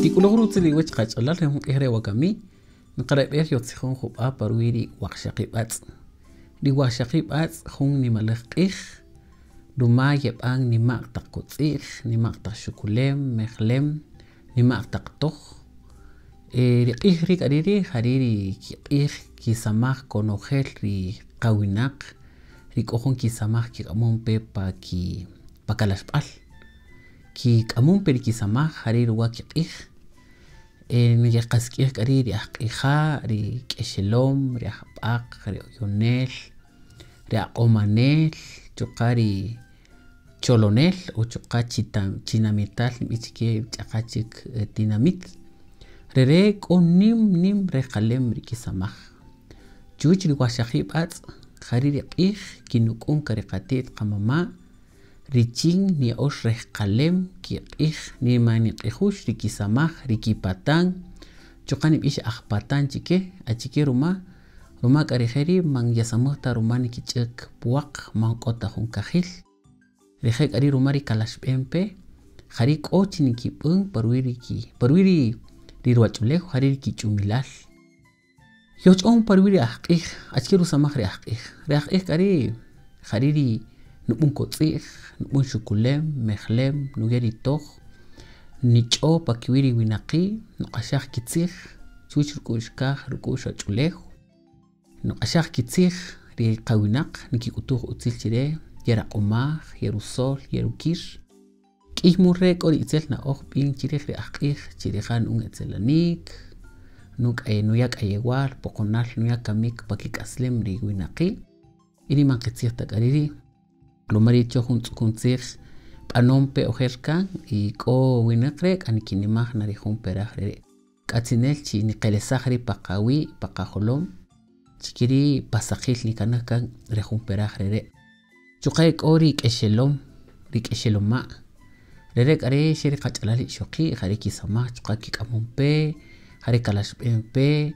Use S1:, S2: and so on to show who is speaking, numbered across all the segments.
S1: تيكولوغرو تلي وجه قاج الله لهم إهري وقامي نقرأ بير يوتسيخون خبا برويري وخشاقي بات دي وخشاقي بات خون نمالخ إخ دوما يبان نماق تقوتيخ نماق تشكولم مخلم نماق تقطخ ريقيخ ريك أريري خريري كيقيخ كي سماخ كونوخيل ري قاويناق ريك أخون كي سماخ كي قمون بيبا كي بكالاش بال كي قمون بيري كي سماخ خريري واكيقيخ نجي قاسكيخ أريري أحقيخا ري كيشلوم ري أحباق ري أيونيل ري أقومانيل تقاري تشولونيل أو تقا تشيناميتال نبيتكي بتقاتك ديناميت ريك أو نيم ري قلم ريكي سماخ جوج ري واشاقيب أت خريري قيخ كي نكون كاريقاتيت قماما ريتين ني أوش ري قلم كي قيخ ني ماني قيخوش ريكي سماخ ريكي باتان تقاني بيش أخ باتان تيكي أتيكي روما كاريخيري من يسموه روماني كيتشك بواق من قطة هون كخيل ريخيك أري روماري كالاش بيمبي خريك أوتي نكي بون برويري ري رواجوليخ خريري كي جوميلال يوج أون برويري أحقيخ أتكيرو سماخ ري أحقيخ أري خريري نبون كوتسيخ نبون شكولم مخلم نوغيري توخ نيجو باكيويري ويناقي نقاشاخ كيتسيخ تويش ركوشكاخ ركوش أجوليخ نقاشاخ كيتسيخ ري قاويناق نكي أتوخ أتسيل تيري يرا قماخ يرو صول يرو كير كيه موريك أولي إتسلنا أخ بين تيريخ ري أحقيخ تيريخان أون إتسلانيك نوك أي نوياك أيوال بقنال نوياك كاميك باكيك أسلم ري ويناقي إني من قتسيخ تقاريري لوماري تشوخون تسكون تسيخ بأنوم بي أخيركا إيكو ويناقريك أني كينيماخ ناريخون براخ ري كاتينيل تي نقلساخ ري باقاوي باقاخولوم تكيري باساقيل نيكاناكا ريخون براخ ري جوقايك أو ريك إشلوم ما ريك أري شيري قاتلالي شوقي خاريكي سماح جوقاكي كامون بي خاريك كالاش بي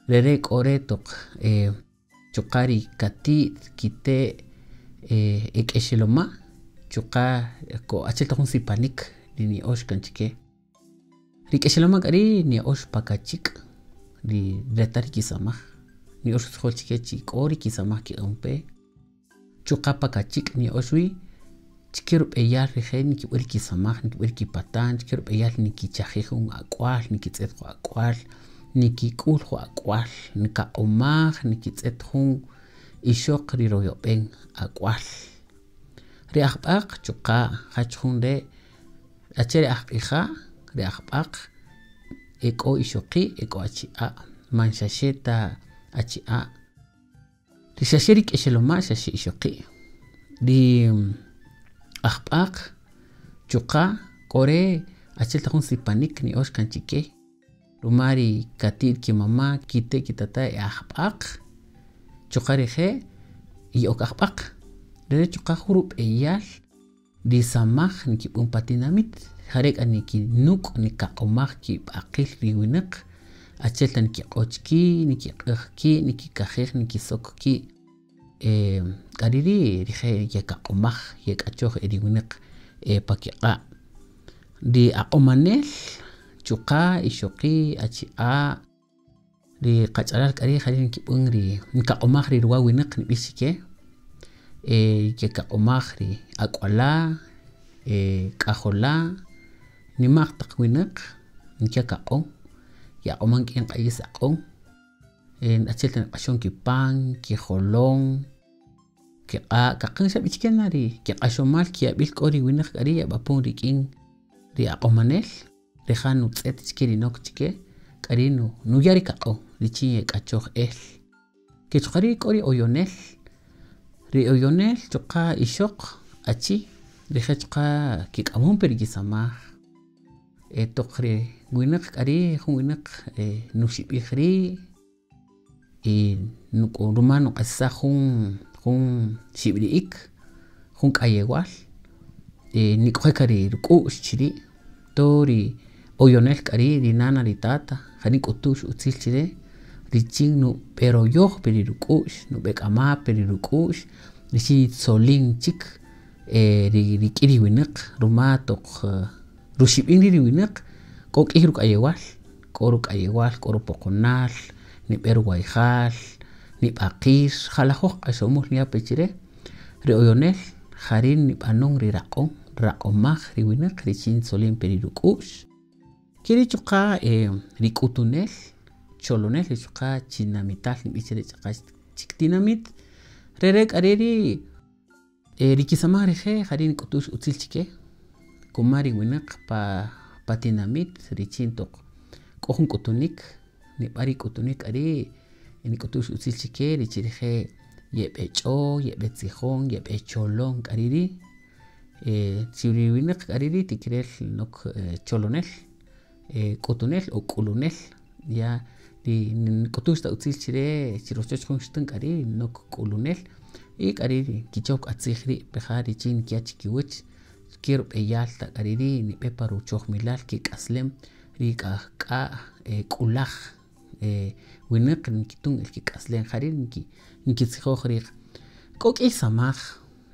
S1: ريك أوري توق جوقاري كاتيت كيتي إك إشلوم ما جوقا كو أتشل تخون سي بانيك لني أوش كانتكي ريك إشلوم ما أري ني أوش باكاتيك لي ريتاري كي سماح ني أوش تخول تكي تيك أوري كي سماح كي أمبي Chukapa kachik ni oswi chikirup eyal rije ni ki wilki samaj ni ki wilki patan chikirup eyal ni ki chajijun akwal ni ki tsetjo akwal ni ki kuljo akwal ni ka omaj ni ki tsetjun ishok ri royopen akwal ri ajb'aq chuqa hachjun re acheri ajb'ija ri ajb'aq eko ishoqi eko achi'a manxaxeta achi'a ريشاشيري كيشلوما شاشي إشوقي دي أخباق جوقا كوري أشيل تخون سيبانيك ني أوش كانتيكي روماري كاتير كي ماما كيتي كي تاتا أخباق جوقا ريخي يوك أخباق دي جوقا خروب إيال دي ساماخ نكي بومباتيناميت خاريك أنيكي نوك نكا أماخ كي بأقيل ريوينق أتشلت نكي قوشكي نكي قخكي نكي كخيخ نكي سوككي قريري ريخي يكا قمخ يكا أتشوخ إريونيق باكيقا دي أقومانيل جوقا إشوقي أتشيقا دي قاتشالال قريري خلي نكي بونغري نكا قمخ ري رواوينق نبيسيكي يكا قمخ ري أقوالا كاخولا نماغ تقوينق نكي كاقو يا أمان كين قيس أقوم إن أتشلت نقشون كي بان كي خلون كي كقن شاب إتكلم ناري كي قشون مال كي أبيل كوري وينخ قري أبابون ريكين ري أقومانيل ريخان نوتسات تكيري نوك تكي قري نو ياري كاقو ريتشي كاتشوخ كي تقري كوري أويونيل ري أويونيل تقا إشوق أتشي ريخي تقا كي كامون بريجي سماح تقري وينق قري خون وينق نوشي بيخري نكو رومان نقصا خون شيبريك خون كايوال نيكو كاري ركو شيري توري اويونيل قري دي نانا دي تاتا خنيك اوتوش اوتسيل شيري richin nu pero yo perirukush nu bekama perirukush richi solin chik ri kiri winak rumatok rushibin ri winak kok ihruk ayewal koruk ayewal koru pokonal ni berwaihal ni bakir khalahok asomul ni apechire ri oyonel harin ni panong ri rakomah ri winak richin solin perirukush kiri chuka ri kutunel cholonel chuka chinamital ni bichire chuka chiktinamit rerek areri rikisama reje harin kutush util chike kumari winak patinamit richin tok kohun kutunik ni bari kutunik ari ni kutush util chike richireje yebecho yebetsihon yebecholon ariri chiri winak ariri tikrel nok cholonel kutunel o kulunel ya di kutush ta util chire chirochoch konstun ari nok kulunel ik ariri kichok atsihri pehari chin kiachkiwich quiero eyal ta ariri ni peparu chohmilal ki kaslem ri ka kulaj winak kitun el ki kaslen harin ki tsikhori kok isamaj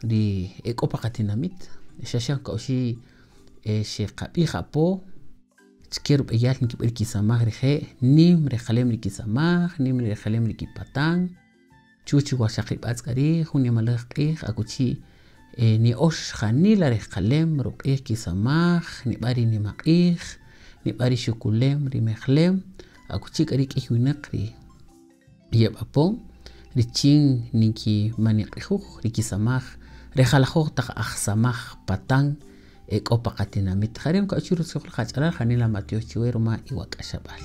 S1: ri ekopaqatinamit shashan kaushi sheqabi japo quiero eyal ni ki samaj reje nim re khalem ri ki samaj nim re khalem ri ki patang chuchi washaqi batzari juni malaqi akuchi ni osh khanila re khalem ruqi ki samaj ni bari ni maqih ni bari shukulem ri mekhlem akuchi kari ki hunaqri yebapon richin niki maniqihu ri ki samaj re khalakhu ta akhsamaj patang ekopaqatinamit kharem ka churu sokhl khachara khanila matyo chiwerma iwakashabal